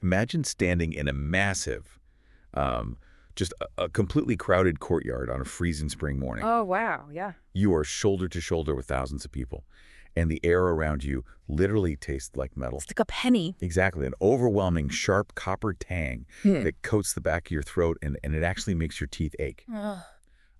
Imagine standing in a massive, just a completely crowded courtyard on a freezing spring morning. Oh, wow, yeah. You are shoulder to shoulder with thousands of people, and the air around you literally tastes like metal. It's like a penny. Exactly, an overwhelming, sharp copper tang Hmm. that coats the back of your throat, and it actually makes your teeth ache. Ugh.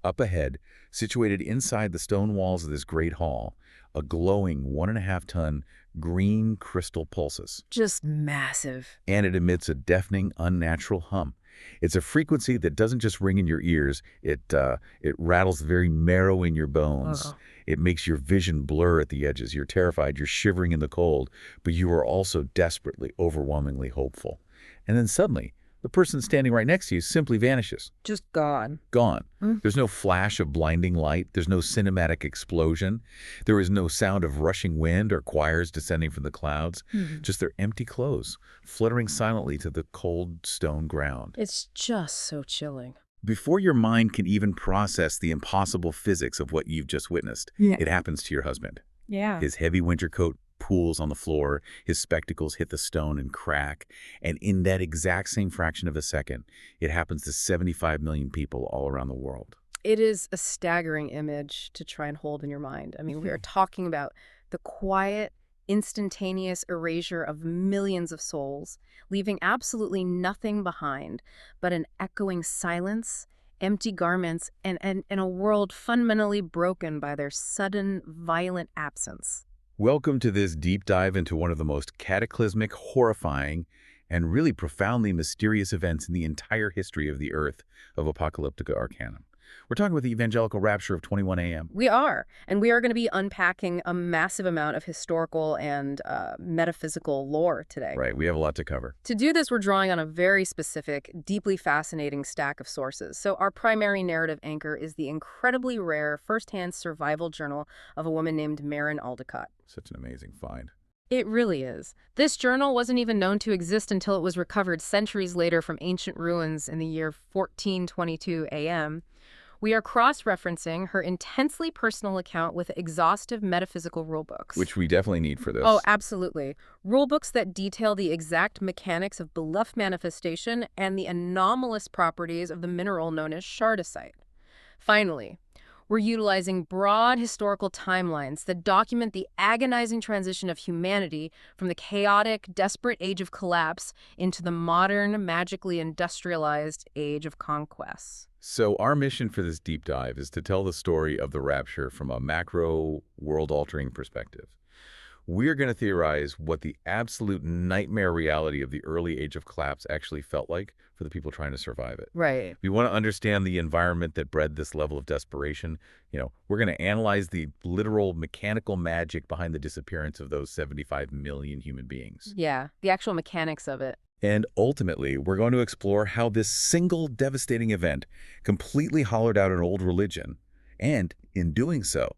Up ahead, situated inside the stone walls of this great hall, a glowing 1.5-ton green crystal pulses. Just massive. And it emits a deafening, unnatural hum. It's a frequency that doesn't just ring in your ears, it rattles the very marrow in your bones. Uh-oh. It makes your vision blur at the edges. You're terrified, you're shivering in the cold, but you are also desperately, overwhelmingly hopeful. And then suddenly, the person standing right next to you simply vanishes. Just gone. Gone. Hmm. There's no flash of blinding light. There's no cinematic explosion. There is no sound of rushing wind or choirs descending from the clouds. Just their empty clothes, fluttering silently to the cold stone ground. It's just so chilling. Before your mind can even process the impossible physics of what you've just witnessed, it happens to your husband. Yeah. His heavy winter coat pools on the floor, his spectacles hit the stone and crack, and in that exact same fraction of a second, it happens to 75 million people all around the world. It is a staggering image to try and hold in your mind. I mean, we are talking about the quiet, instantaneous erasure of millions of souls, leaving absolutely nothing behind but an echoing silence, empty garments, and a world fundamentally broken by their sudden, violent absence. Welcome to this deep dive into one of the most cataclysmic, horrifying, and really profoundly mysterious events in the entire history of the Earth of Apocalyptica Arcanum. We're talking about the Evangelical Rapture of 21 AM. We are, and we are going to be unpacking a massive amount of historical and metaphysical lore today. Right, we have a lot to cover. To do this, we're drawing on a very specific, deeply fascinating stack of sources. So our primary narrative anchor is the incredibly rare first-hand survival journal of a woman named Maren Aldicott. Such an amazing find. It really is. This journal wasn't even known to exist until it was recovered centuries later from ancient ruins in the year 1422 AM. We are cross-referencing her intensely personal account with exhaustive metaphysical rulebooks. Which we definitely need for this. Oh, absolutely. Rulebooks that detail the exact mechanics of bluff manifestation and the anomalous properties of the mineral known as Shardisite. Finally, we're utilizing broad historical timelines that document the agonizing transition of humanity from the chaotic, desperate age of collapse into the modern, magically industrialized age of conquest. So our mission for this deep dive is to tell the story of the rapture from a macro, world-altering perspective. We're going to theorize what the absolute nightmare reality of the early age of collapse actually felt like for the people trying to survive it. Right. We want to understand the environment that bred this level of desperation. We're going to analyze the literal mechanical magic behind the disappearance of those 75 million human beings. Yeah, the actual mechanics of it. And ultimately, we're going to explore how this single devastating event completely hollowed out an old religion and, in doing so,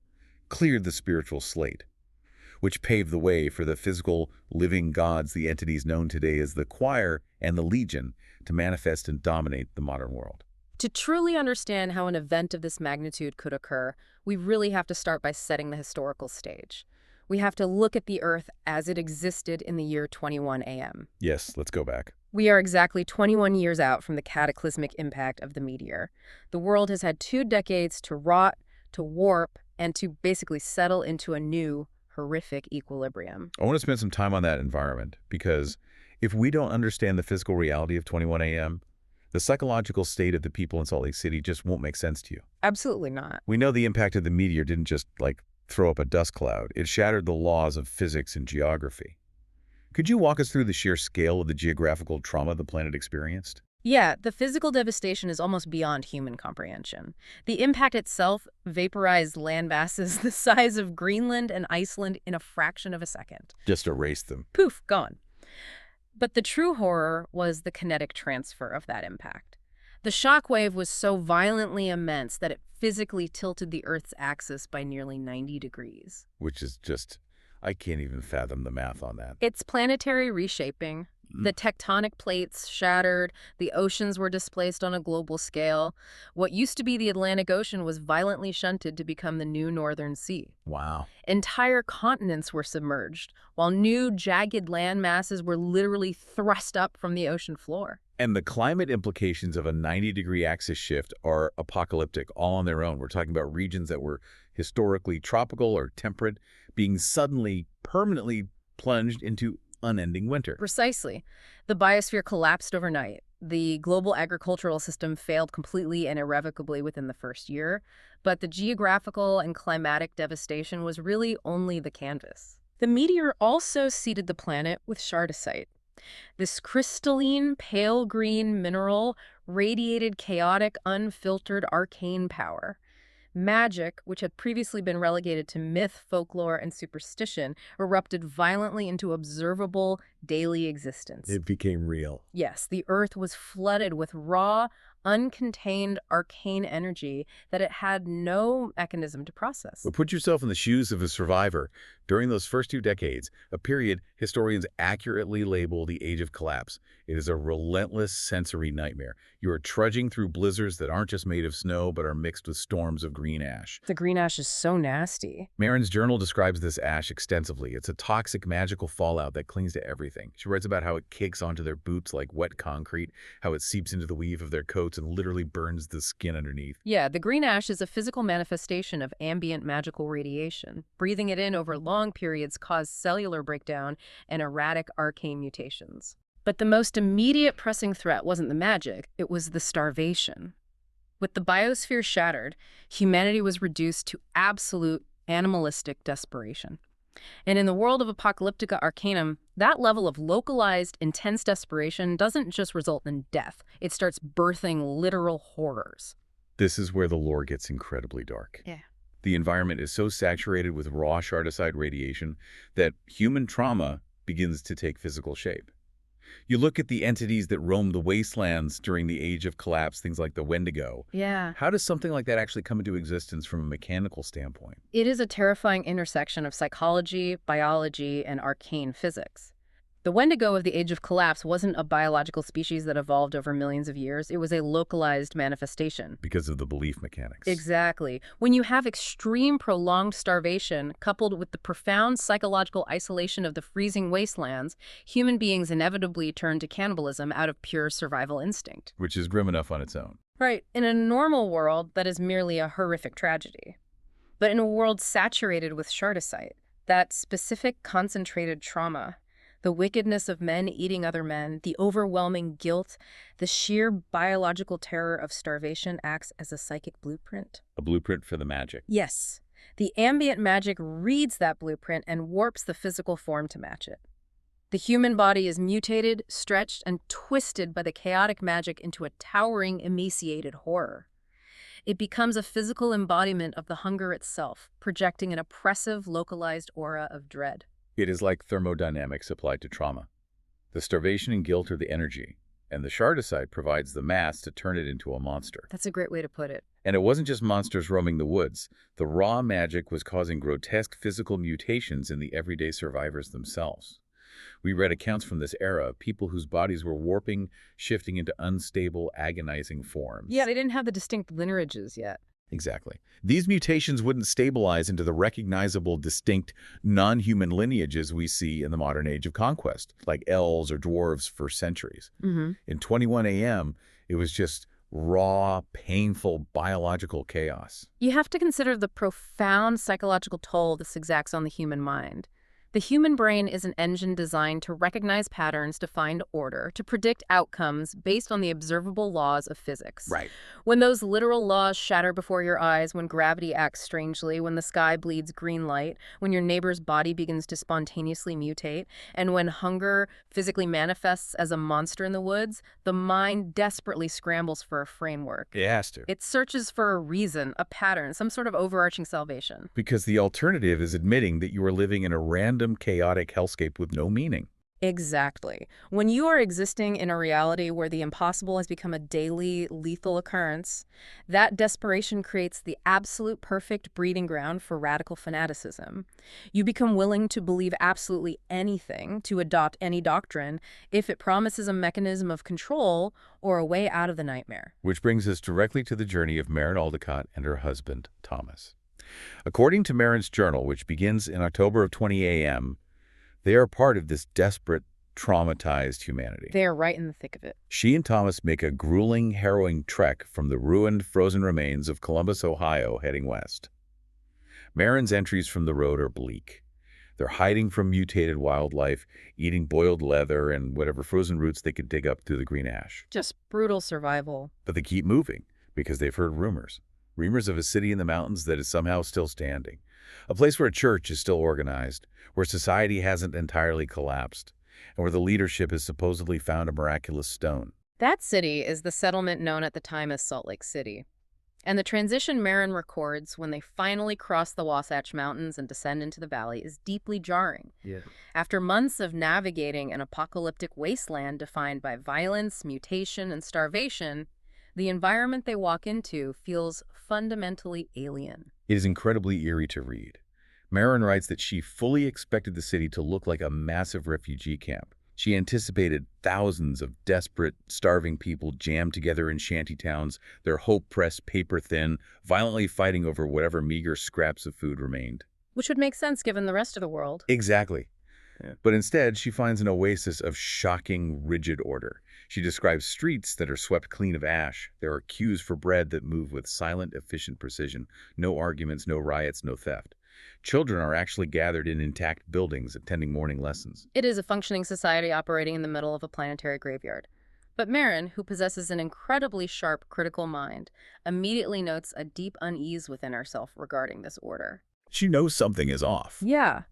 cleared the spiritual slate, which paved the way for the physical, living gods, the entities known today as the Choir and the Legion, to manifest and dominate the modern world. To truly understand how an event of this magnitude could occur, we really have to start by setting the historical stage. We have to look at the Earth as it existed in the year 21 AM. Yes, let's go back. We are exactly 21 years out from the cataclysmic impact of the meteor. The world has had 2 decades to rot, to warp, and to basically settle into a new, horrific equilibrium. I want to spend some time on that environment because if we don't understand the physical reality of 21 AM, the psychological state of the people in Salt Lake City just won't make sense to you. Absolutely not. We know the impact of the meteor didn't just, throw up a dust cloud. It shattered the laws of physics and geography. Could you walk us through the sheer scale of the geographical trauma the planet experienced? Yeah, the physical devastation is almost beyond human comprehension. The impact itself vaporized land masses the size of Greenland and Iceland in a fraction of a second. Just erased them. Poof, gone. But the true horror was the kinetic transfer of that impact. The shockwave was so violently immense that it physically tilted the Earth's axis by nearly 90 degrees. Which is just, I can't even fathom the math on that. It's planetary reshaping. The tectonic plates shattered, the oceans were displaced on a global scale. What used to be the Atlantic Ocean was violently shunted to become the new Northern Sea. Wow. Entire continents were submerged, while new jagged land masses were literally thrust up from the ocean floor. And the climate implications of a 90-degree axis shift are apocalyptic all on their own. We're talking about regions that were historically tropical or temperate being suddenly, permanently plunged into unending winter. Precisely. The biosphere collapsed overnight. The global agricultural system failed completely and irrevocably within the first year, but the geographical and climatic devastation was really only the canvas. The meteor also seeded the planet with Shardisite. This crystalline, pale green mineral radiated chaotic, unfiltered arcane power. Magic, which had previously been relegated to myth, folklore, and superstition, erupted violently into observable daily existence. It became real. Yes, the Earth was flooded with raw, uncontained arcane energy that it had no mechanism to process. But put yourself in the shoes of a survivor. During those first 2 decades, a period historians accurately label the Age of Collapse. It is a relentless sensory nightmare. You are trudging through blizzards that aren't just made of snow, but are mixed with storms of green ash. The green ash is so nasty. Marin's journal describes this ash extensively. It's a toxic, magical fallout that clings to everything. She writes about how it kicks onto their boots like wet concrete, how it seeps into the weave of their coats and literally burns the skin underneath. Yeah, the green ash is a physical manifestation of ambient magical radiation. Breathing it in over long periods caused cellular breakdown and erratic arcane mutations. But the most immediate pressing threat wasn't the magic, it was the starvation. With the biosphere shattered, humanity was reduced to absolute animalistic desperation. And in the world of Apocalyptica Arcanum, that level of localized, intense desperation doesn't just result in death. It starts birthing literal horrors. This is where the lore gets incredibly dark. Yeah. The environment is so saturated with raw Shardisite radiation that human trauma begins to take physical shape. You look at the entities that roamed the wastelands during the Age of Collapse, things like the Wendigo. Yeah. How does something like that actually come into existence from a mechanical standpoint? It is a terrifying intersection of psychology, biology, and arcane physics. The Wendigo of the Age of Collapse wasn't a biological species that evolved over millions of years. It was a localized manifestation. Because of the belief mechanics. Exactly. When you have extreme prolonged starvation coupled with the profound psychological isolation of the freezing wastelands, human beings inevitably turn to cannibalism out of pure survival instinct. Which is grim enough on its own. Right. In a normal world, that is merely a horrific tragedy. But in a world saturated with Shardisite, that specific concentrated trauma, the wickedness of men eating other men, the overwhelming guilt, the sheer biological terror of starvation acts as a psychic blueprint. A blueprint for the magic. Yes. The ambient magic reads that blueprint and warps the physical form to match it. The human body is mutated, stretched, and twisted by the chaotic magic into a towering, emaciated horror. It becomes a physical embodiment of the hunger itself, projecting an oppressive, localized aura of dread. It is like thermodynamics applied to trauma. The starvation and guilt are the energy, and the Shardisite provides the mass to turn it into a monster. That's a great way to put it. And it wasn't just monsters roaming the woods. The raw magic was causing grotesque physical mutations in the everyday survivors themselves. We read accounts from this era of people whose bodies were warping, shifting into unstable, agonizing forms. Yeah, they didn't have the distinct lineages yet. Exactly. These mutations wouldn't stabilize into the recognizable, distinct, non-human lineages we see in the modern age of conquest, like elves or dwarves for centuries. In 21 AM, it was just raw, painful, biological chaos. You have to consider the profound psychological toll this exacts on the human mind. The human brain is an engine designed to recognize patterns, to find order, to predict outcomes based on the observable laws of physics. Right. When those literal laws shatter before your eyes, when gravity acts strangely, when the sky bleeds green light, when your neighbor's body begins to spontaneously mutate, and when hunger physically manifests as a monster in the woods, the mind desperately scrambles for a framework. It has to. It searches for a reason, a pattern, some sort of overarching salvation. Because the alternative is admitting that you are living in a random, chaotic hellscape with no meaning. Exactly. When you are existing in a reality where the impossible has become a daily, lethal occurrence, that desperation creates the absolute perfect breeding ground for radical fanaticism. You become willing to believe absolutely anything, to adopt any doctrine, if it promises a mechanism of control or a way out of the nightmare. Which brings us directly to the journey of Maren Aldicott and her husband, Thomas. According to Maren's journal, which begins in October of 20 a.m., they are part of this desperate, traumatized humanity. They are right in the thick of it. She and Thomas make a grueling, harrowing trek from the ruined, frozen remains of Columbus, Ohio, heading west. Maren's entries from the road are bleak. They're hiding from mutated wildlife, eating boiled leather and whatever frozen roots they could dig up through the green ash. Just brutal survival. But they keep moving because they've heard rumors. Rumors of a city in the mountains that is somehow still standing. A place where a church is still organized, where society hasn't entirely collapsed, and where the leadership has supposedly found a miraculous stone. That city is the settlement known at the time as Salt Lake City. And the transition Maren records when they finally cross the Wasatch Mountains and descend into the valley is deeply jarring. Yeah. After months of navigating an apocalyptic wasteland defined by violence, mutation, and starvation, the environment they walk into feels fundamentally alien. It is incredibly eerie to read. Maren writes that she fully expected the city to look like a massive refugee camp. She anticipated thousands of desperate, starving people jammed together in shantytowns, their hope pressed paper thin, violently fighting over whatever meager scraps of food remained. Which would make sense given the rest of the world. Exactly. Yeah. But instead, she finds an oasis of shocking, rigid order. She describes streets that are swept clean of ash. There are queues for bread that move with silent, efficient precision. No arguments, no riots, no theft. Children are actually gathered in intact buildings attending morning lessons. It is a functioning society operating in the middle of a planetary graveyard. But Maren, who possesses an incredibly sharp, critical mind, immediately notes a deep unease within herself regarding this order. She knows something is off. Yeah.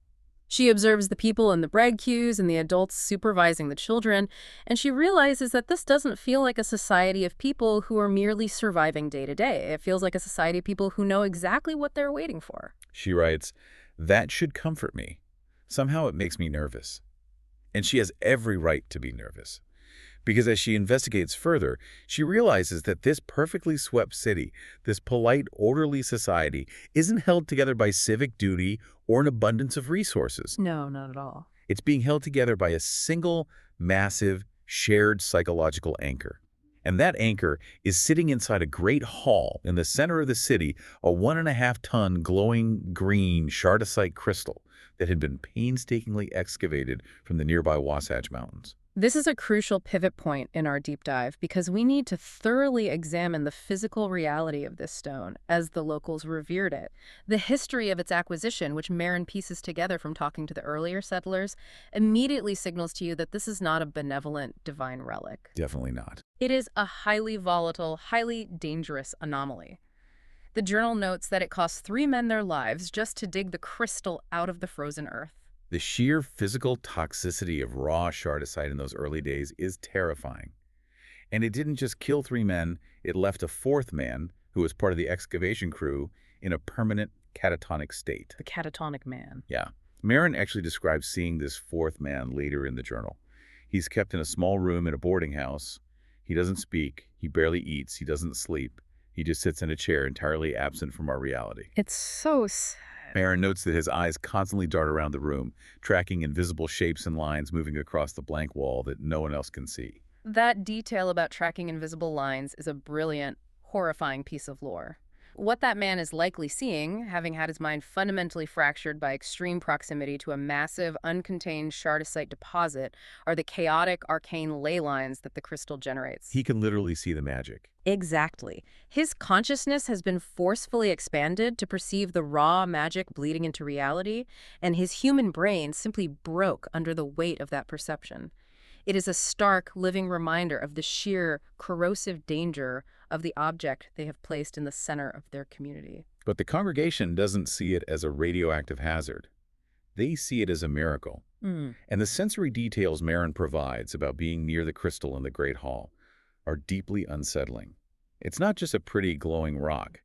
She observes the people in the bread queues and the adults supervising the children, and she realizes that this doesn't feel like a society of people who are merely surviving day to day. It feels like a society of people who know exactly what they're waiting for. She writes, "That should comfort me. Somehow it makes me nervous." And she has every right to be nervous. Because as she investigates further, she realizes that this perfectly swept city, this polite, orderly society, isn't held together by civic duty or an abundance of resources. No, not at all. It's being held together by a single, massive, shared psychological anchor. And that anchor is sitting inside a great hall in the center of the city, a 1.5-ton glowing green Shardisite crystal that had been painstakingly excavated from the nearby Wasatch Mountains. This is a crucial pivot point in our deep dive because we need to thoroughly examine the physical reality of this stone as the locals revered it. The history of its acquisition, which Maren pieces together from talking to the earlier settlers, immediately signals to you that this is not a benevolent divine relic. Definitely not. It is a highly volatile, highly dangerous anomaly. The journal notes that it cost 3 men their lives just to dig the crystal out of the frozen earth. The sheer physical toxicity of raw Shardisite in those early days is terrifying. And it didn't just kill 3 men, it left a 4th man, who was part of the excavation crew, in a permanent catatonic state. The catatonic man. Yeah. Maren actually describes seeing this 4th man later in the journal. He's kept in a small room in a boarding house. He doesn't speak, he barely eats, he doesn't sleep. He just sits in a chair entirely absent from our reality. It's so sad. Maren notes that his eyes constantly dart around the room, tracking invisible shapes and lines moving across the blank wall that no one else can see. That detail about tracking invisible lines is a brilliant, horrifying piece of lore. What that man is likely seeing, having had his mind fundamentally fractured by extreme proximity to a massive, uncontained Shardisite deposit, are the chaotic, arcane ley lines that the crystal generates. He can literally see the magic. Exactly. His consciousness has been forcefully expanded to perceive the raw magic bleeding into reality, and his human brain simply broke under the weight of that perception. It is a stark, living reminder of the sheer, corrosive danger of the object they have placed in the center of their community. But the congregation doesn't see it as a radioactive hazard. They see it as a miracle. And the sensory details Maren provides about being near the crystal in the Great Hall are deeply unsettling. It's not just a pretty glowing rock.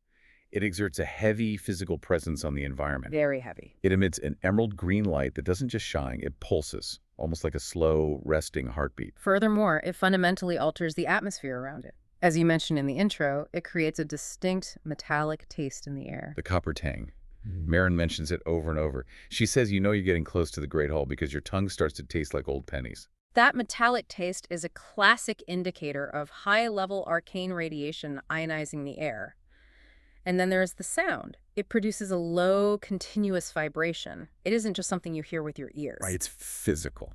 It exerts a heavy physical presence on the environment. Very heavy. It emits an emerald green light that doesn't just shine, it pulses, almost like a slow, resting heartbeat. Furthermore, it fundamentally alters the atmosphere around it. As you mentioned in the intro, it creates a distinct metallic taste in the air. The copper tang. Marin mentions it over and over. She says you know you're getting close to the Great Hall because your tongue starts to taste like old pennies. That metallic taste is a classic indicator of high-level arcane radiation ionizing the air. And then there's the sound. It produces a low, continuous vibration. It isn't just something you hear with your ears. Right, it's physical.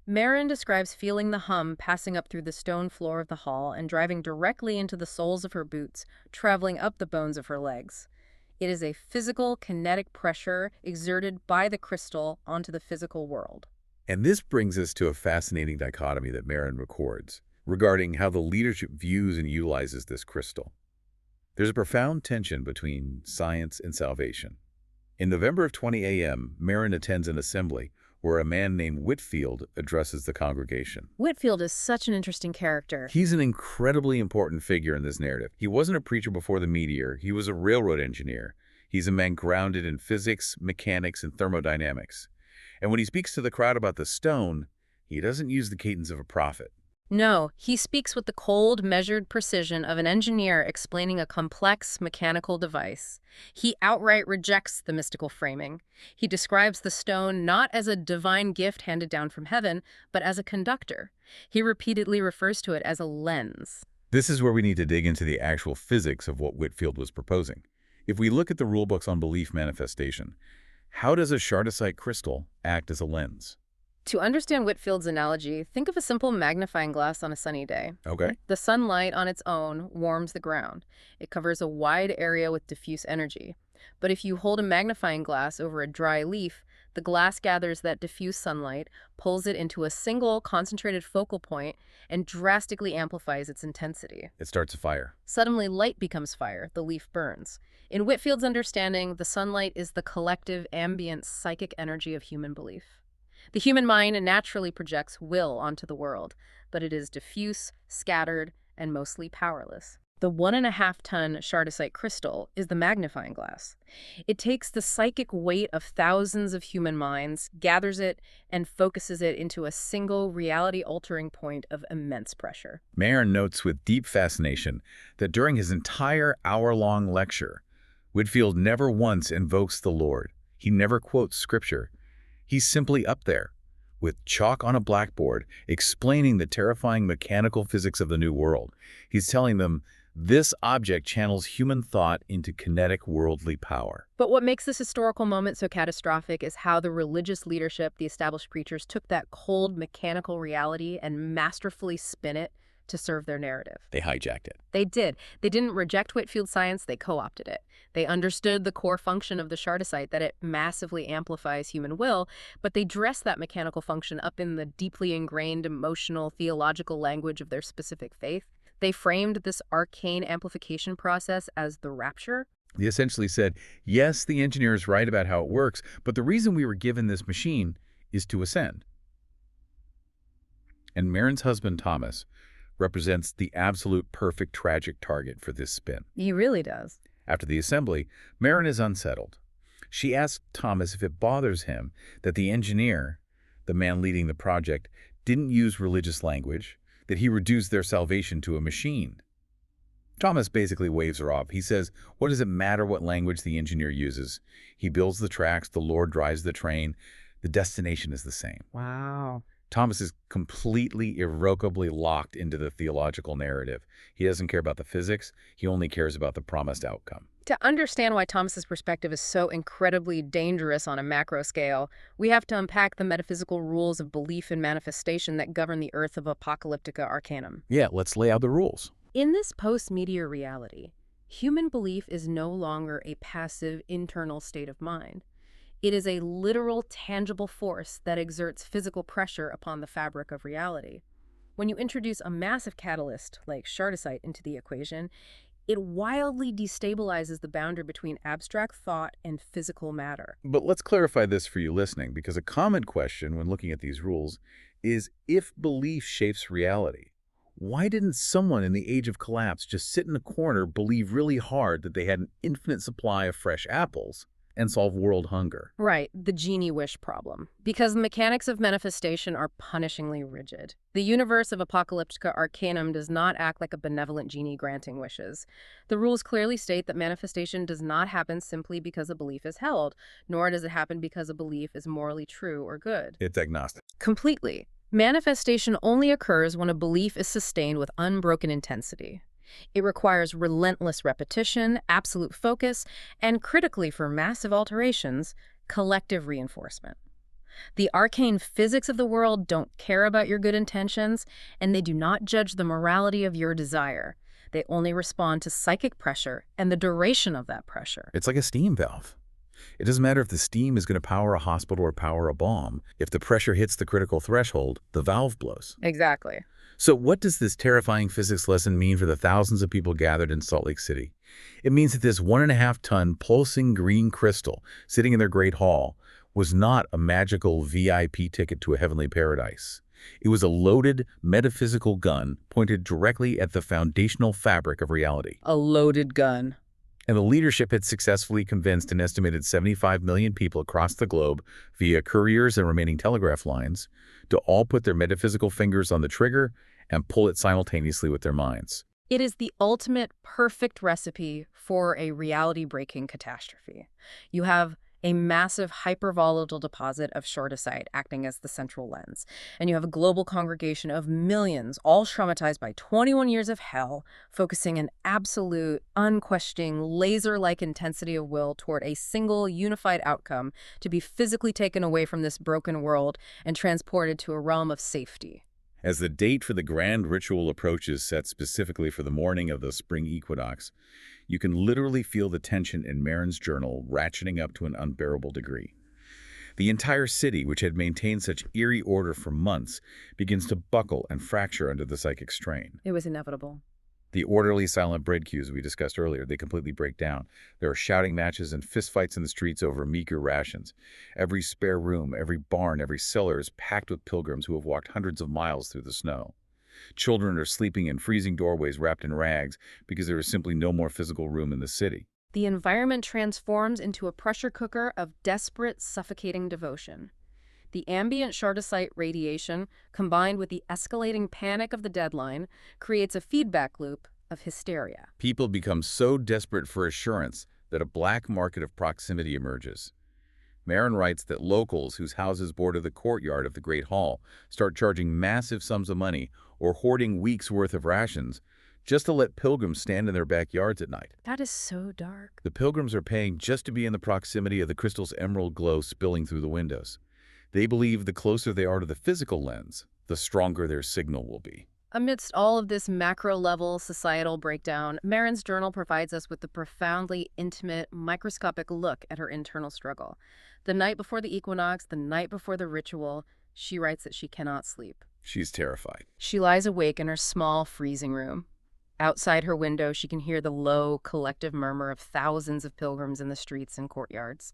Marin describes feeling the hum passing up through the stone floor of the hall and driving directly into the soles of her boots, traveling up the bones of her legs. It is a physical, kinetic pressure exerted by the crystal onto the physical world. And this brings us to a fascinating dichotomy that Marin records regarding how the leadership views and utilizes this crystal. There's a profound tension between science and salvation. In November of 20 a.m., Marin attends an assembly where a man named Whitfield addresses the congregation. Whitfield is such an interesting character. He's an incredibly important figure in this narrative. He wasn't a preacher before the Meteor. He was a railroad engineer. He's a man grounded in physics, mechanics, and thermodynamics. And when he speaks to the crowd about the stone, he doesn't use the cadence of a prophet. No, he speaks with the cold, measured precision of an engineer explaining a complex mechanical device. He outright rejects the mystical framing. He describes the stone not as a divine gift handed down from heaven, but as a conductor. He repeatedly refers to it as a lens. This is where we need to dig into the actual physics of what Whitfield was proposing. If we look at the rulebooks on belief manifestation, how does a Shardisite crystal act as a lens? To understand Whitfield's analogy, think of a simple magnifying glass on a sunny day. Okay. The sunlight on its own warms the ground. It covers a wide area with diffuse energy. But if you hold a magnifying glass over a dry leaf, the glass gathers that diffuse sunlight, pulls it into a single concentrated focal point, and drastically amplifies its intensity. It starts a fire. Suddenly, light becomes fire. The leaf burns. In Whitfield's understanding, the sunlight is the collective ambient psychic energy of human belief. The human mind naturally projects will onto the world, but it is diffuse, scattered, and mostly powerless. The 1.5-ton Shardisite crystal is the magnifying glass. It takes the psychic weight of thousands of human minds, gathers it, and focuses it into a single reality-altering point of immense pressure. Marin notes with deep fascination that during his entire hour-long lecture, Whitfield never once invokes the Lord. He never quotes scripture. He's simply up there, with chalk on a blackboard, explaining the terrifying mechanical physics of the New World. He's telling them, this object channels human thought into kinetic worldly power. But what makes this historical moment so catastrophic is how the religious leadership, the established preachers, took that cold mechanical reality and masterfully spin it to serve their narrative. They hijacked it. They did. They didn't reject Whitfield's science, they co-opted it. They understood the core function of the Shardisite, that it massively amplifies human will, but they dressed that mechanical function up in the deeply ingrained emotional, theological language of their specific faith. They framed this arcane amplification process as the rapture. They essentially said, yes, the engineer is right about how it works, but the reason we were given this machine is to ascend. And Marin's husband, Thomas, represents the absolute perfect tragic target for this spin. He really does. After the assembly, Marin is unsettled. She asks Thomas if it bothers him that the engineer, the man leading the project, didn't use religious language, that he reduced their salvation to a machine. Thomas basically waves her off. He says, what does it matter what language the engineer uses? He builds the tracks, the Lord drives the train. The destination is the same. Wow. Thomas is completely, irrevocably locked into the theological narrative. He doesn't care about the physics. He only cares about the promised outcome. To understand why Thomas's perspective is so incredibly dangerous on a macro scale, we have to unpack the metaphysical rules of belief and manifestation that govern the earth of Apocalyptica Arcanum. Yeah, let's lay out the rules. In this post-meteor reality, human belief is no longer a passive internal state of mind. It is a literal, tangible force that exerts physical pressure upon the fabric of reality. When you introduce a massive catalyst like Shardisite into the equation, it wildly destabilizes the boundary between abstract thought and physical matter. But let's clarify this for you listening, because a common question when looking at these rules is, if belief shapes reality, Why didn't someone in the age of collapse just sit in a corner, believe really hard that they had an infinite supply of fresh apples, and solve world hunger? Right, the genie wish problem. Because the mechanics of manifestation are punishingly rigid. The universe of Apocalyptica Arcanum does not act like a benevolent genie granting wishes. The rules clearly state that manifestation does not happen simply because a belief is held, nor does it happen because a belief is morally true or good. It's agnostic. Completely. Manifestation only occurs when a belief is sustained with unbroken intensity. It requires relentless repetition, absolute focus, and critically for massive alterations, collective reinforcement. The arcane physics of the world don't care about your good intentions, and they do not judge the morality of your desire. They only respond to psychic pressure and the duration of that pressure. It's like a steam valve. It doesn't matter if the steam is going to power a hospital or power a bomb. If the pressure hits the critical threshold, the valve blows. Exactly. So what does this terrifying physics lesson mean for the thousands of people gathered in Salt Lake City? It means that this 1.5-ton pulsing green crystal sitting in their great hall was not a magical VIP ticket to a heavenly paradise. It was a loaded metaphysical gun pointed directly at the foundational fabric of reality. A loaded gun. And the leadership had successfully convinced an estimated 75 million people across the globe via couriers and remaining telegraph lines to all put their metaphysical fingers on the trigger and pull it simultaneously with their minds. It is the ultimate perfect recipe for a reality-breaking catastrophe. You have a massive hypervolatile deposit of Shardisite acting as the central lens. And you have a global congregation of millions, all traumatized by 21 years of hell, focusing an absolute, unquestioning, laser-like intensity of will toward a single, unified outcome to be physically taken away from this broken world and transported to a realm of safety. As the date for the grand ritual approaches, set specifically for the morning of the spring equinox, you can literally feel the tension in Marin's journal ratcheting up to an unbearable degree. The entire city, which had maintained such eerie order for months, begins to buckle and fracture under the psychic strain. It was inevitable. The orderly, silent bread queues we discussed earlier, they completely break down. There are shouting matches and fistfights in the streets over meager rations. Every spare room, every barn, every cellar is packed with pilgrims who have walked hundreds of miles through the snow. Children are sleeping in freezing doorways wrapped in rags because there is simply no more physical room in the city. The environment transforms into a pressure cooker of desperate, suffocating devotion. The ambient Shardisite radiation, combined with the escalating panic of the deadline, creates a feedback loop of hysteria. People become so desperate for assurance that a black market of proximity emerges. Marin writes that locals whose houses border the courtyard of the Great Hall start charging massive sums of money or hoarding weeks' worth of rations just to let pilgrims stand in their backyards at night. That is so dark. The pilgrims are paying just to be in the proximity of the crystal's emerald glow spilling through the windows. They believe the closer they are to the physical lens, the stronger their signal will be. Amidst all of this macro-level societal breakdown, Marin's journal provides us with the profoundly intimate, microscopic look at her internal struggle. The night before the equinox, the night before the ritual, she writes that she cannot sleep. She's terrified. She lies awake in her small, freezing room. Outside her window, she can hear the low, collective murmur of thousands of pilgrims in the streets and courtyards.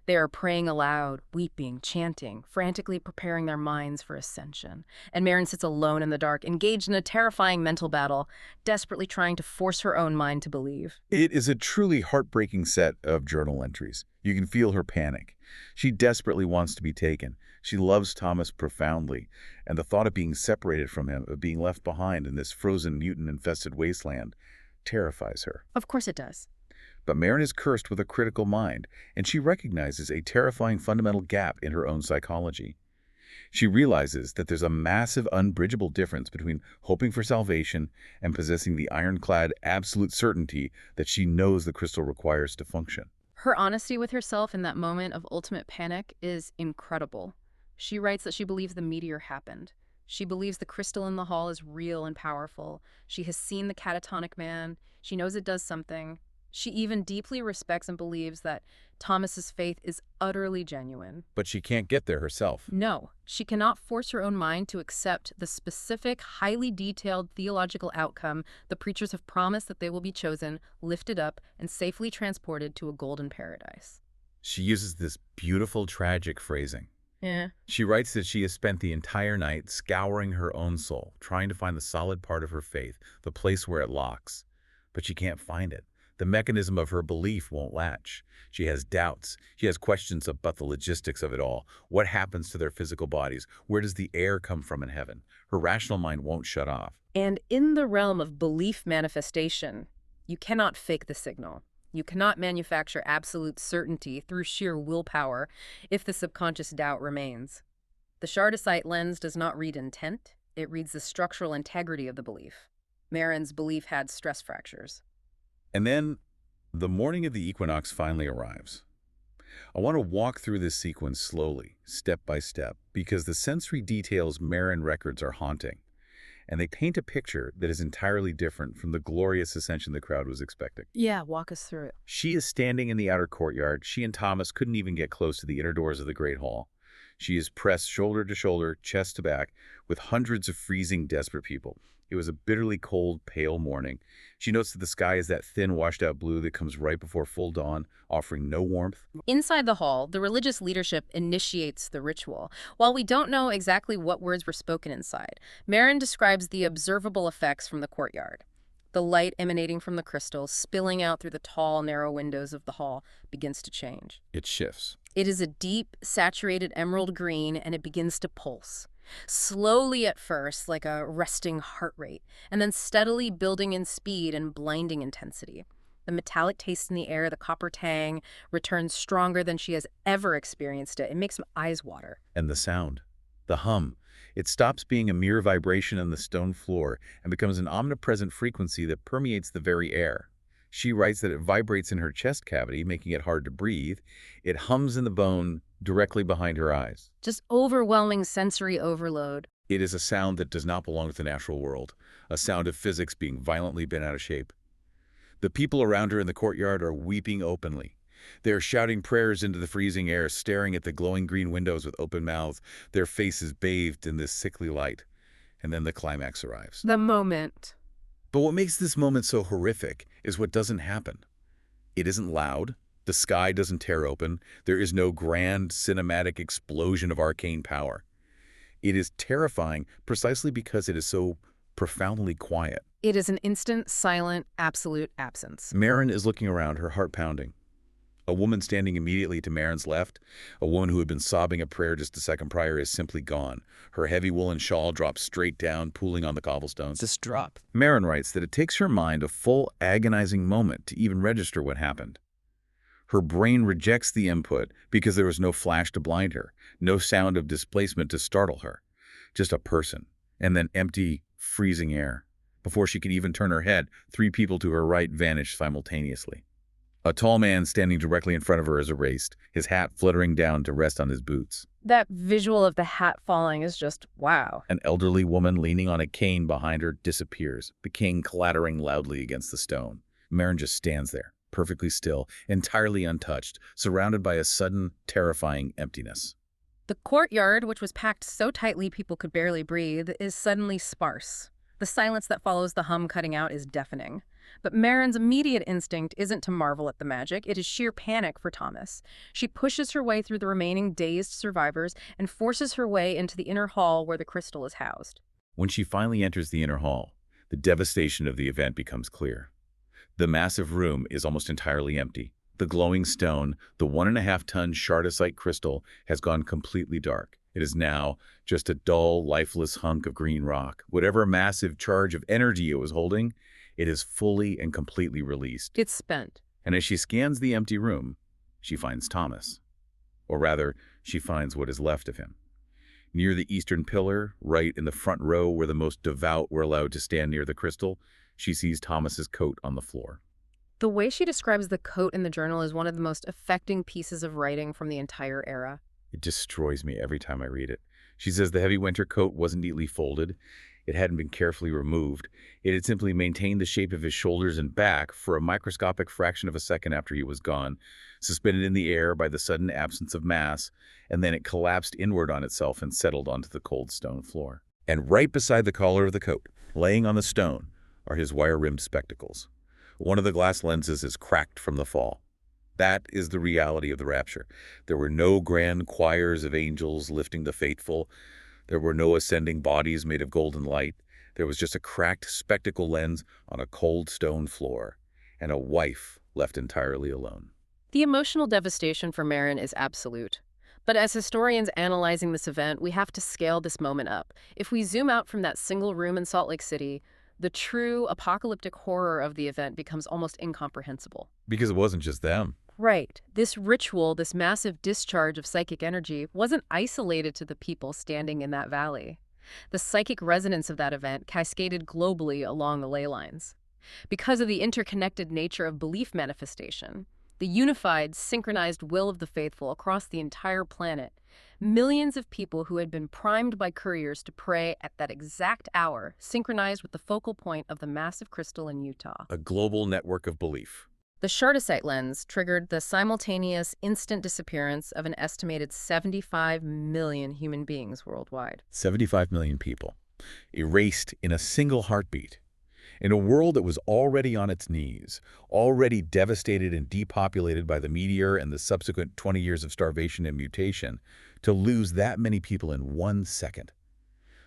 They are praying aloud, weeping, chanting, frantically preparing their minds for ascension. And Marin sits alone in the dark, engaged in a terrifying mental battle, desperately trying to force her own mind to believe. It is a truly heartbreaking set of journal entries. You can feel her panic. She desperately wants to be taken. She loves Thomas profoundly, and the thought of being separated from him, of being left behind in this frozen, mutant-infested wasteland, terrifies her. Of course it does. But Marin is cursed with a critical mind, and she recognizes a terrifying fundamental gap in her own psychology. She realizes that there's a massive, unbridgeable difference between hoping for salvation and possessing the ironclad absolute certainty that she knows the crystal requires to function. Her honesty with herself in that moment of ultimate panic is incredible. She writes that she believes the meteor happened. She believes the crystal in the hall is real and powerful. She has seen the catatonic man. She knows it does something. She even deeply respects and believes that Thomas's faith is utterly genuine. But she can't get there herself. No, she cannot force her own mind to accept the specific, highly detailed theological outcome the preachers have promised that they will be chosen, lifted up, and safely transported to a golden paradise. She uses this beautiful, tragic phrasing. Yeah. She writes that she has spent the entire night scouring her own soul, trying to find the solid part of her faith, the place where it locks. But she can't find it. The mechanism of her belief won't latch. She has doubts. She has questions about the logistics of it all. What happens to their physical bodies? Where does the air come from in heaven? Her rational mind won't shut off. And in the realm of belief manifestation, you cannot fake the signal. You cannot manufacture absolute certainty through sheer willpower if the subconscious doubt remains. The Shardisite lens does not read intent, it reads the structural integrity of the belief. Marin's belief had stress fractures. And then the morning of the equinox finally arrives. I want to walk through this sequence slowly, step by step, because the sensory details Marin records are haunting, and they paint a picture that is entirely different from the glorious ascension the crowd was expecting. Yeah, walk us through it. She is standing in the outer courtyard. She and Thomas couldn't even get close to the inner doors of the Great Hall. She is pressed shoulder to shoulder, chest to back, with hundreds of freezing, desperate people. It was a bitterly cold, pale morning. She notes that the sky is that thin, washed-out blue that comes right before full dawn, offering no warmth. Inside the hall, the religious leadership initiates the ritual. While we don't know exactly what words were spoken inside, Marin describes the observable effects from the courtyard. The light emanating from the crystal, spilling out through the tall, narrow windows of the hall, begins to change. It shifts. It is a deep, saturated emerald green, and it begins to pulse. Slowly at first, like a resting heart rate, and then steadily building in speed and blinding intensity. The metallic taste in the air, the copper tang, returns stronger than she has ever experienced it. It makes my eyes water. And the sound, the hum, it stops being a mere vibration on the stone floor and becomes an omnipresent frequency that permeates the very air. She writes that it vibrates in her chest cavity, making it hard to breathe. It hums in the bone directly behind her eyes. Just overwhelming sensory overload. It is a sound that does not belong to the natural world, a sound of physics being violently bent out of shape. The people around her in the courtyard are weeping openly. They are shouting prayers into the freezing air, staring at the glowing green windows with open mouths, their faces bathed in this sickly light. And then the climax arrives. The moment. But what makes this moment so horrific is what doesn't happen. It isn't loud. The sky doesn't tear open. There is no grand cinematic explosion of arcane power. It is terrifying precisely because it is so profoundly quiet. It is an instant, silent, absolute absence. Marin is looking around, her heart pounding. A woman standing immediately to Marin's left, a woman who had been sobbing a prayer just a second prior, is simply gone. Her heavy woolen shawl drops straight down, pooling on the cobblestones. Just drop. Marin writes that it takes her mind a full, agonizing moment to even register what happened. Her brain rejects the input because there was no flash to blind her, no sound of displacement to startle her. Just a person, and then empty, freezing air. Before she can even turn her head, three people to her right vanish simultaneously. A tall man standing directly in front of her is erased, his hat fluttering down to rest on his boots. That visual of the hat falling is just wow. An elderly woman leaning on a cane behind her disappears, the cane clattering loudly against the stone. Marin just stands there, perfectly still, entirely untouched, surrounded by a sudden, terrifying emptiness. The courtyard, which was packed so tightly people could barely breathe, is suddenly sparse. The silence that follows the hum cutting out is deafening. But Marin's immediate instinct isn't to marvel at the magic, it is sheer panic for Thomas. She pushes her way through the remaining dazed survivors and forces her way into the inner hall where the crystal is housed. When she finally enters the inner hall, the devastation of the event becomes clear. The massive room is almost entirely empty. The glowing stone, the 1.5-ton Shardisite crystal, has gone completely dark. It is now just a dull, lifeless hunk of green rock. Whatever massive charge of energy it was holding, it is fully and completely released. It's spent. And as she scans the empty room, she finds Thomas. Or rather, she finds what is left of him. Near the eastern pillar, right in the front row where the most devout were allowed to stand near the crystal, she sees Thomas's coat on the floor. The way she describes the coat in the journal is one of the most affecting pieces of writing from the entire era. It destroys me every time I read it. She says the heavy winter coat wasn't neatly folded. It hadn't been carefully removed. It had simply maintained the shape of his shoulders and back for a microscopic fraction of a second after he was gone, suspended in the air by the sudden absence of mass, and then it collapsed inward on itself and settled onto the cold stone floor. And right beside the collar of the coat, laying on the stone, are his wire-rimmed spectacles. One of the glass lenses is cracked from the fall. That is the reality of the rapture. There were no grand choirs of angels lifting the faithful. There were no ascending bodies made of golden light. There was just a cracked spectacle lens on a cold stone floor, and a wife left entirely alone. The emotional devastation for Marin is absolute. But as historians analyzing this event, we have to scale this moment up. If we zoom out from that single room in Salt Lake City, the true apocalyptic horror of the event becomes almost incomprehensible. Because it wasn't just them. Right. This ritual, this massive discharge of psychic energy, wasn't isolated to the people standing in that valley. The psychic resonance of that event cascaded globally along the ley lines. Because of the interconnected nature of belief manifestation, the unified, synchronized will of the faithful across the entire planet, millions of people who had been primed by couriers to pray at that exact hour synchronized with the focal point of the massive crystal in Utah. A global network of belief. The Shardisite lens triggered the simultaneous instant disappearance of an estimated 75 million human beings worldwide. 75 million people, erased in a single heartbeat. In a world that was already on its knees, already devastated and depopulated by the meteor and the subsequent 20 years of starvation and mutation, to lose that many people in 1 second.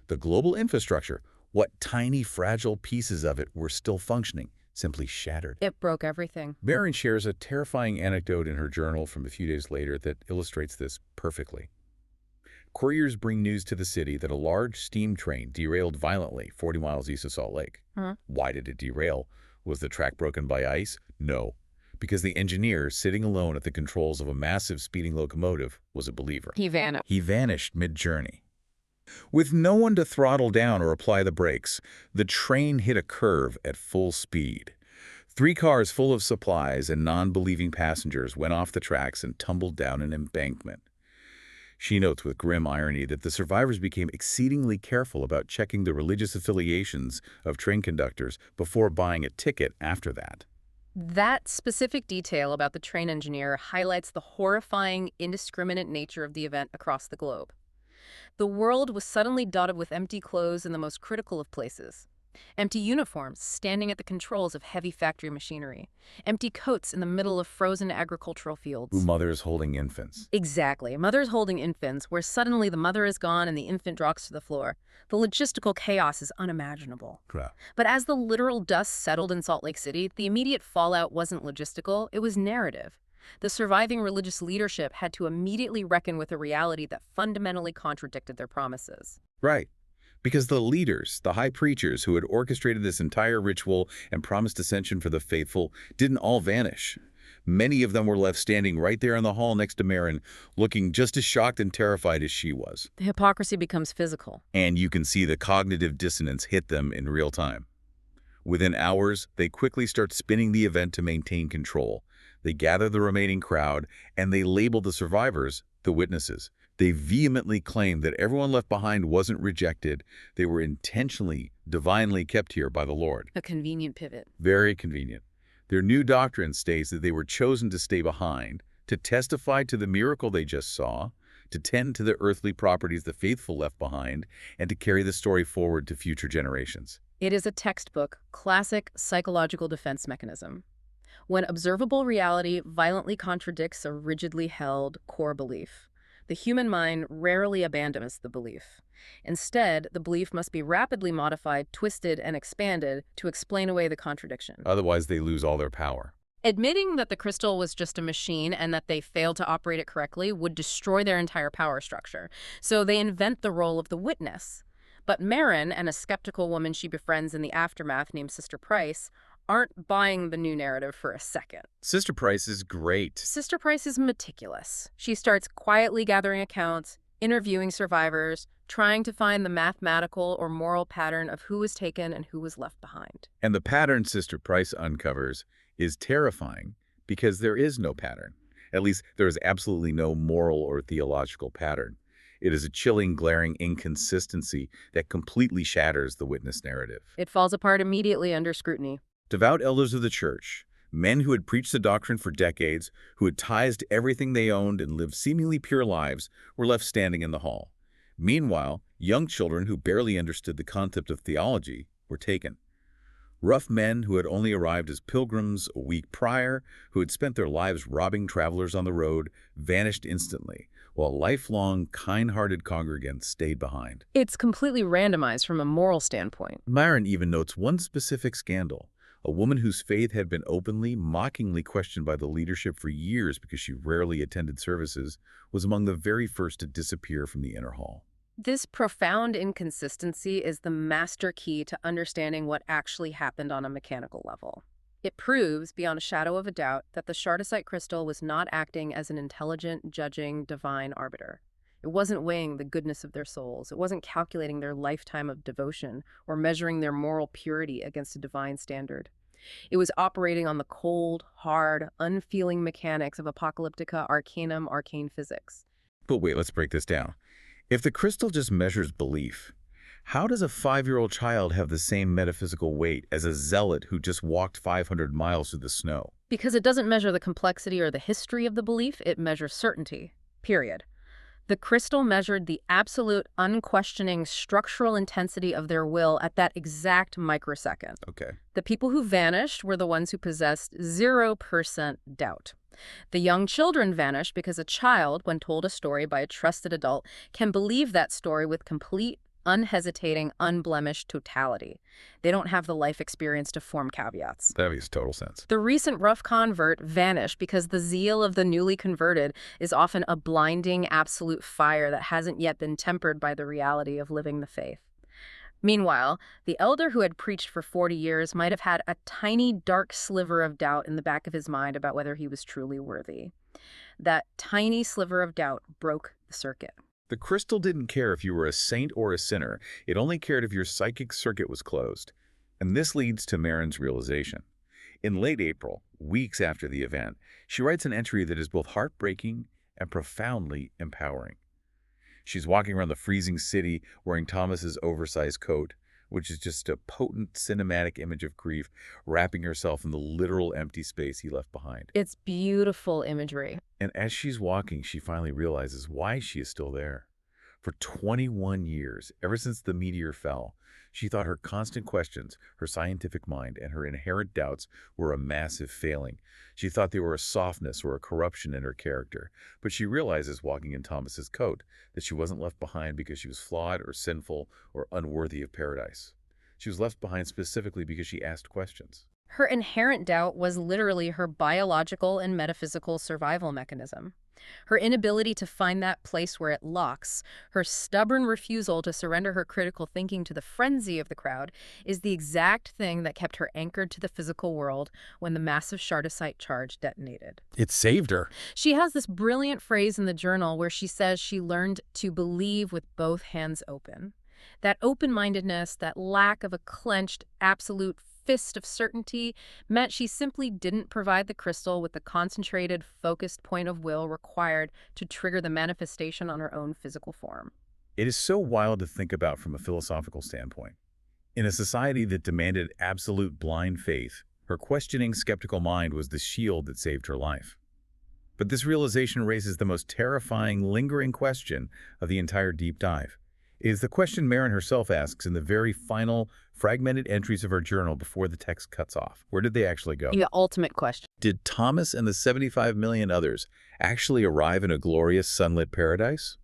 The global infrastructure, what tiny, fragile pieces of it were still functioning, simply shattered. It broke everything. Marin shares a terrifying anecdote in her journal from a few days later that illustrates this perfectly. Couriers bring news to the city that a large steam train derailed violently 40 miles east of Salt Lake. Why did it derail? Was the track broken by ice? No, because the engineer, sitting alone at the controls of a massive speeding locomotive, was a believer. He vanished. He vanished mid-journey. With no one to throttle down or apply the brakes, the train hit a curve at full speed. 3 cars full of supplies and non-believing passengers went off the tracks and tumbled down an embankment. She notes with grim irony that the survivors became exceedingly careful about checking the religious affiliations of train conductors before buying a ticket after that. That specific detail about the train engineer highlights the horrifying, indiscriminate nature of the event across the globe. The world was suddenly dotted with empty clothes in the most critical of places. Empty uniforms standing at the controls of heavy factory machinery. Empty coats in the middle of frozen agricultural fields. Mothers holding infants. Exactly. Mothers holding infants, where suddenly the mother is gone and the infant drops to the floor. The logistical chaos is unimaginable. But as the literal dust settled in Salt Lake City, the immediate fallout wasn't logistical, it was narrative. The surviving religious leadership had to immediately reckon with a reality that fundamentally contradicted their promises. Right. Because the leaders, the high preachers who had orchestrated this entire ritual and promised ascension for the faithful, didn't all vanish. Many of them were left standing right there in the hall next to Marin, looking just as shocked and terrified as she was. The hypocrisy becomes physical. And you can see the cognitive dissonance hit them in real time. Within hours, they quickly start spinning the event to maintain control. They gather the remaining crowd, and they label the survivors the witnesses. They vehemently claim that everyone left behind wasn't rejected. They were intentionally, divinely kept here by the Lord. A convenient pivot. Very convenient. Their new doctrine states that they were chosen to stay behind, to testify to the miracle they just saw, to tend to the earthly properties the faithful left behind, and to carry the story forward to future generations. It is a textbook, classic psychological defense mechanism. When observable reality violently contradicts a rigidly held core belief, the human mind rarely abandons the belief. Instead, the belief must be rapidly modified, twisted, and expanded to explain away the contradiction. Otherwise, they lose all their power. Admitting that the crystal was just a machine and that they failed to operate it correctly would destroy their entire power structure. So they invent the role of the witness. But Marin and a skeptical woman she befriends in the aftermath named Sister Price aren't buying the new narrative for a second. Sister Price is great. Sister Price is meticulous. She starts quietly gathering accounts, interviewing survivors, trying to find the mathematical or moral pattern of who was taken and who was left behind. And the pattern Sister Price uncovers is terrifying because there is no pattern. At least there is absolutely no moral or theological pattern. It is a chilling, glaring inconsistency that completely shatters the witness narrative. It falls apart immediately under scrutiny. Devout elders of the church, men who had preached the doctrine for decades, who had ties to everything they owned and lived seemingly pure lives, were left standing in the hall. Meanwhile, young children who barely understood the concept of theology were taken. Rough men who had only arrived as pilgrims a week prior, who had spent their lives robbing travelers on the road, vanished instantly, while lifelong, kind-hearted congregants stayed behind. It's completely randomized from a moral standpoint. Myron even notes one specific scandal. A woman whose faith had been openly, mockingly questioned by the leadership for years because she rarely attended services, was among the very first to disappear from the inner hall. This profound inconsistency is the master key to understanding what actually happened on a mechanical level. It proves, beyond a shadow of a doubt, that the Shardisite crystal was not acting as an intelligent, judging, divine arbiter. It wasn't weighing the goodness of their souls. It wasn't calculating their lifetime of devotion or measuring their moral purity against a divine standard. It was operating on the cold, hard, unfeeling mechanics of Apocalyptica Arcanum arcane physics. But wait, let's break this down. If the crystal just measures belief, how does a 5-year-old child have the same metaphysical weight as a zealot who just walked 500 miles through the snow? Because it doesn't measure the complexity or the history of the belief, it measures certainty. Period. The crystal measured the absolute, unquestioning structural intensity of their will at that exact microsecond. Okay. The people who vanished were the ones who possessed 0% doubt. The young children vanished because a child, when told a story by a trusted adult, can believe that story with complete, unhesitating, unblemished totality. They don't have the life experience to form caveats. That makes total sense. The recent rough convert vanished because the zeal of the newly converted is often a blinding, absolute fire that hasn't yet been tempered by the reality of living the faith. Meanwhile, the elder who had preached for 40 years might have had a tiny, dark sliver of doubt in the back of his mind about whether he was truly worthy. That tiny sliver of doubt broke the circuit. The crystal didn't care if you were a saint or a sinner. It only cared if your psychic circuit was closed. And this leads to Marin's realization. In late April, weeks after the event, she writes an entry that is both heartbreaking and profoundly empowering. She's walking around the freezing city wearing Thomas's oversized coat, which is just a potent cinematic image of grief, wrapping herself in the literal empty space he left behind. It's beautiful imagery. And as she's walking, she finally realizes why she is still there. For 21 years, ever since the meteor fell, she thought her constant questions, her scientific mind, and her inherent doubts were a massive failing. She thought they were a softness or a corruption in her character. But she realizes, walking in Thomas's coat, that she wasn't left behind because she was flawed or sinful or unworthy of paradise. She was left behind specifically because she asked questions. Her inherent doubt was literally her biological and metaphysical survival mechanism. Her inability to find that place where it locks, her stubborn refusal to surrender her critical thinking to the frenzy of the crowd, is the exact thing that kept her anchored to the physical world when the massive Shardisite charge detonated. It saved her. She has this brilliant phrase in the journal where she says she learned to believe with both hands open. That open-mindedness, that lack of a clenched, absolute fist of certainty, meant she simply didn't provide the crystal with the concentrated, focused point of will required to trigger the manifestation on her own physical form. It is so wild to think about from a philosophical standpoint. In a society that demanded absolute blind faith, her questioning, skeptical mind was the shield that saved her life. But this realization raises the most terrifying, lingering question of the entire deep dive. It is the question Marin herself asks in the very final, fragmented entries of her journal before the text cuts off. Where did they actually go? The ultimate question. Did Thomas and the 75 million others actually arrive in a glorious sunlit paradise?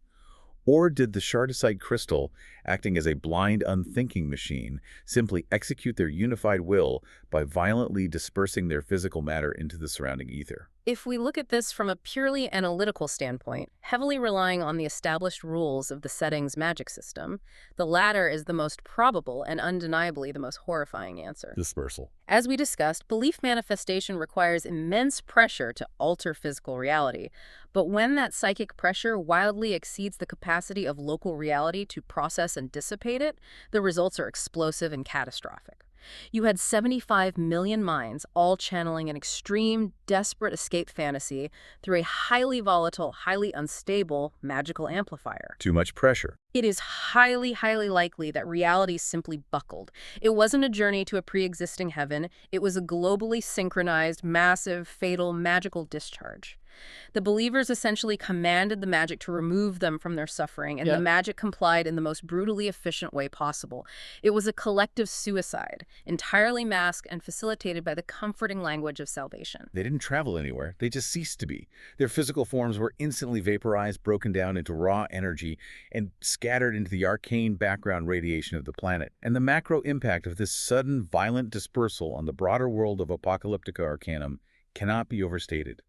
Or did the Shardisite crystal, acting as a blind, unthinking machine, simply execute their unified will by violently dispersing their physical matter into the surrounding ether? If we look at this from a purely analytical standpoint, heavily relying on the established rules of the setting's magic system, the latter is the most probable and undeniably the most horrifying answer. Dispersal. As we discussed, belief manifestation requires immense pressure to alter physical reality. But when that psychic pressure wildly exceeds the capacity of local reality to process and dissipate it, the results are explosive and catastrophic. You had 75 million minds all channeling an extreme, desperate escape fantasy through a highly volatile, highly unstable magical amplifier. Too much pressure. It is highly, highly likely that reality simply buckled. It wasn't a journey to a pre-existing heaven. It was a globally synchronized, massive, fatal, magical discharge. The believers essentially commanded the magic to remove them from their suffering, and the magic complied in the most brutally efficient way possible. It was a collective suicide, entirely masked and facilitated by the comforting language of salvation. They didn't travel anywhere. They just ceased to be. Their physical forms were instantly vaporized, broken down into raw energy, and scattered into the arcane background radiation of the planet. And the macro impact of this sudden, violent dispersal on the broader world of Apocalyptica Arcanum cannot be overstated.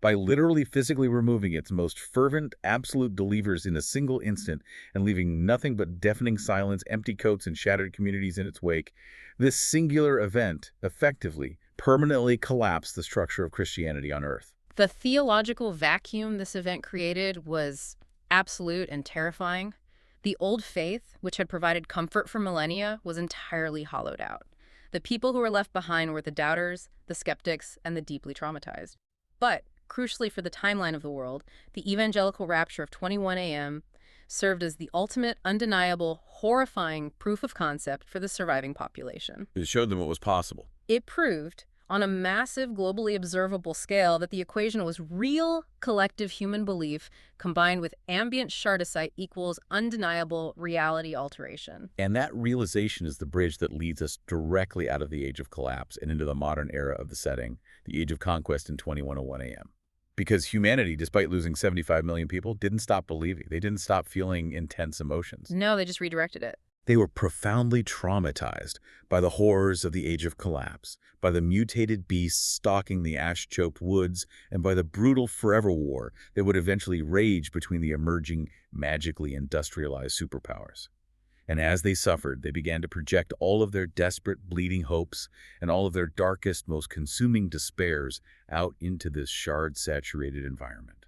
By literally physically removing its most fervent, absolute believers in a single instant and leaving nothing but deafening silence, empty coats, and shattered communities in its wake, this singular event effectively, permanently collapsed the structure of Christianity on Earth. The theological vacuum this event created was absolute and terrifying. The old faith, which had provided comfort for millennia, was entirely hollowed out. The people who were left behind were the doubters, the skeptics, and the deeply traumatized. But crucially for the timeline of the world, the Evangelical Rapture of 21 AM served as the ultimate, undeniable, horrifying proof of concept for the surviving population. It showed them what was possible. It proved, on a massive, globally observable scale, that the equation was real collective human belief combined with ambient Shardisite equals undeniable reality alteration. And that realization is the bridge that leads us directly out of the age of collapse and into the modern era of the setting, the age of conquest in 2101 AM. Because humanity, despite losing 75 million people, didn't stop believing. They didn't stop feeling intense emotions. No, they just redirected it. They were profoundly traumatized by the horrors of the age of collapse, by the mutated beasts stalking the ash-choked woods, and by the brutal forever war that would eventually rage between the emerging, magically industrialized superpowers. And as they suffered, they began to project all of their desperate, bleeding hopes and all of their darkest, most consuming despairs out into this shard-saturated environment.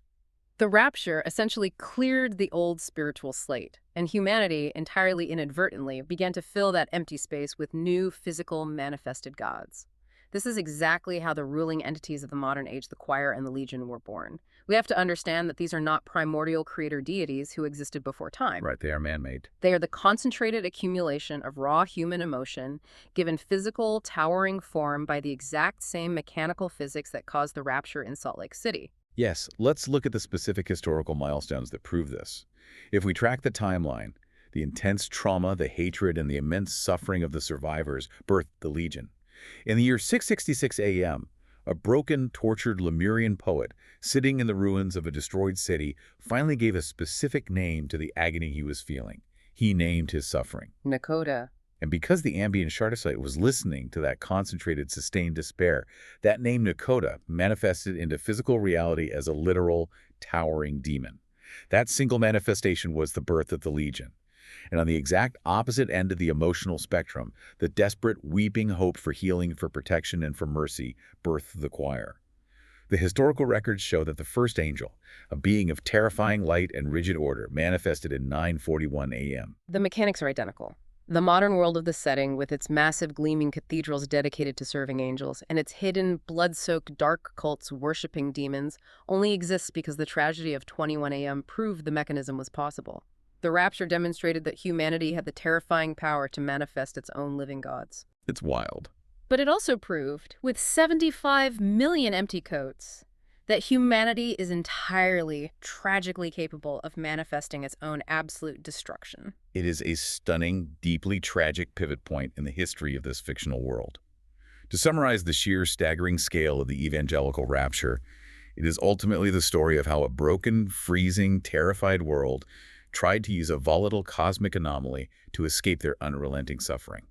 The rapture essentially cleared the old spiritual slate, and humanity, entirely inadvertently, began to fill that empty space with new physical manifested gods. This is exactly how the ruling entities of the modern age, the choir and the legion, were born. We have to understand that these are not primordial creator deities who existed before time. Right, they are man-made. They are the concentrated accumulation of raw human emotion, given physical, towering form by the exact same mechanical physics that caused the rapture in Salt Lake City. Yes, let's look at the specific historical milestones that prove this. If we track the timeline, the intense trauma, the hatred, and the immense suffering of the survivors birthed the Legion. In the year 666 AM, a broken, tortured Lemurian poet, sitting in the ruins of a destroyed city, finally gave a specific name to the agony he was feeling. He named his suffering. Nakoda. And because the ambient Shardisite was listening to that concentrated, sustained despair, that name Nakoda manifested into physical reality as a literal, towering demon. That single manifestation was the birth of the Legion. And on the exact opposite end of the emotional spectrum, the desperate, weeping hope for healing, for protection, and for mercy birthed the choir. The historical records show that the first angel, a being of terrifying light and rigid order, manifested in 9:41 AM. The mechanics are identical. The modern world of the setting, with its massive gleaming cathedrals dedicated to serving angels, and its hidden, blood-soaked dark cults worshipping demons, only exists because the tragedy of 21 AM proved the mechanism was possible. The rapture demonstrated that humanity had the terrifying power to manifest its own living gods. It's wild. But it also proved, with 75 million empty coats, that humanity is entirely, tragically capable of manifesting its own absolute destruction. It is a stunning, deeply tragic pivot point in the history of this fictional world. To summarize the sheer, staggering scale of the evangelical rapture, it is ultimately the story of how a broken, freezing, terrified world tried to use a volatile cosmic anomaly to escape their unrelenting suffering.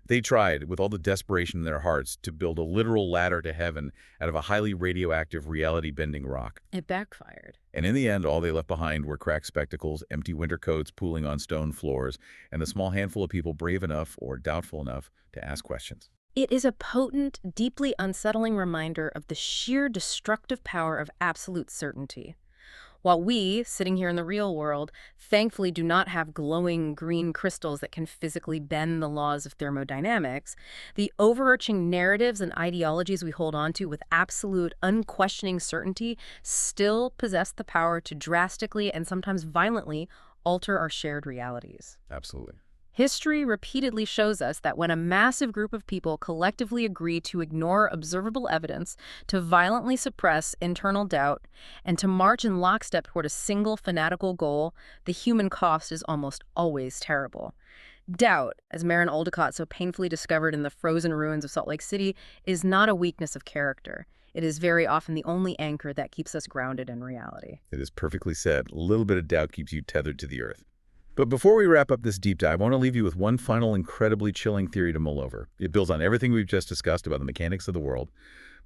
They tried, with all the desperation in their hearts, to build a literal ladder to heaven out of a highly radioactive, reality-bending rock. It backfired. And in the end, all they left behind were cracked spectacles, empty winter coats pooling on stone floors, and the small handful of people brave enough or doubtful enough to ask questions. It is a potent, deeply unsettling reminder of the sheer destructive power of absolute certainty. While we, sitting here in the real world, thankfully do not have glowing green crystals that can physically bend the laws of thermodynamics, the overarching narratives and ideologies we hold on to with absolute, unquestioning certainty still possess the power to drastically and sometimes violently alter our shared realities. Absolutely. History repeatedly shows us that when a massive group of people collectively agree to ignore observable evidence, to violently suppress internal doubt, and to march in lockstep toward a single fanatical goal, the human cost is almost always terrible. Doubt, as Marin Aldecott so painfully discovered in the frozen ruins of Salt Lake City, is not a weakness of character. It is very often the only anchor that keeps us grounded in reality. It is perfectly said. A little bit of doubt keeps you tethered to the earth. But before we wrap up this deep dive, I want to leave you with one final incredibly chilling theory to mull over. It builds on everything we've just discussed about the mechanics of the world,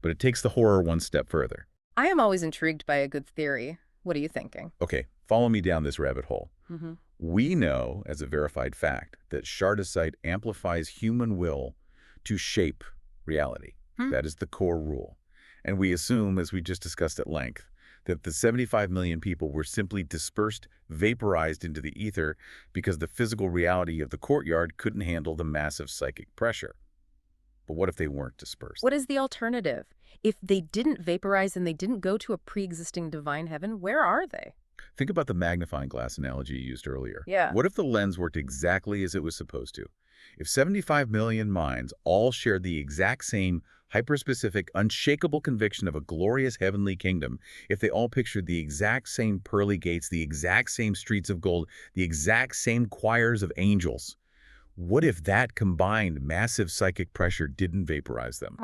but it takes the horror one step further. I am always intrigued by a good theory. What are you thinking? Okay, follow me down this rabbit hole. Mm-hmm. We know, as a verified fact, that Shardisite amplifies human will to shape reality. That is the core rule. And we assume, as we just discussed at length, that the 75 million people were simply dispersed, vaporized into the ether because the physical reality of the courtyard couldn't handle the massive psychic pressure. But what if they weren't dispersed? What is the alternative? If they didn't vaporize and they didn't go to a pre-existing divine heaven, where are they? Think about the magnifying glass analogy you used earlier. Yeah. What if the lens worked exactly as it was supposed to? If 75 million minds all shared the exact same hyperspecific, unshakable conviction of a glorious heavenly kingdom, if they all pictured the exact same pearly gates, the exact same streets of gold, the exact same choirs of angels, what if that combined massive psychic pressure didn't vaporize them?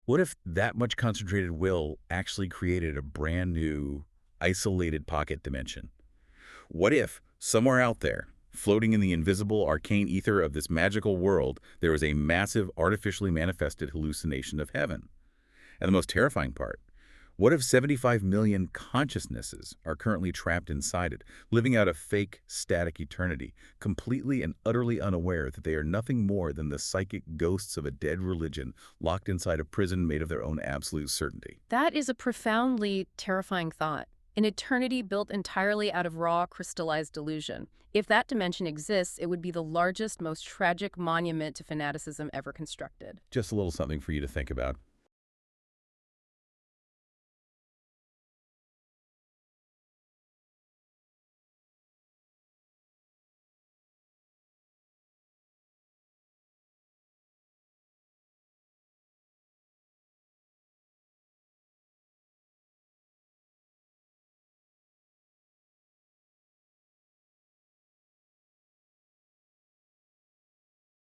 What if that much concentrated will actually created a brand new, isolated pocket dimension? What if, somewhere out there, floating in the invisible arcane ether of this magical world, there is a massive, artificially manifested hallucination of heaven? And the most terrifying part, what if 75 million consciousnesses are currently trapped inside it, living out a fake, static eternity, completely and utterly unaware that they are nothing more than the psychic ghosts of a dead religion locked inside a prison made of their own absolute certainty? That is a profoundly terrifying thought. An eternity built entirely out of raw, crystallized delusion. If that dimension exists, it would be the largest, most tragic monument to fanaticism ever constructed. Just a little something for you to think about.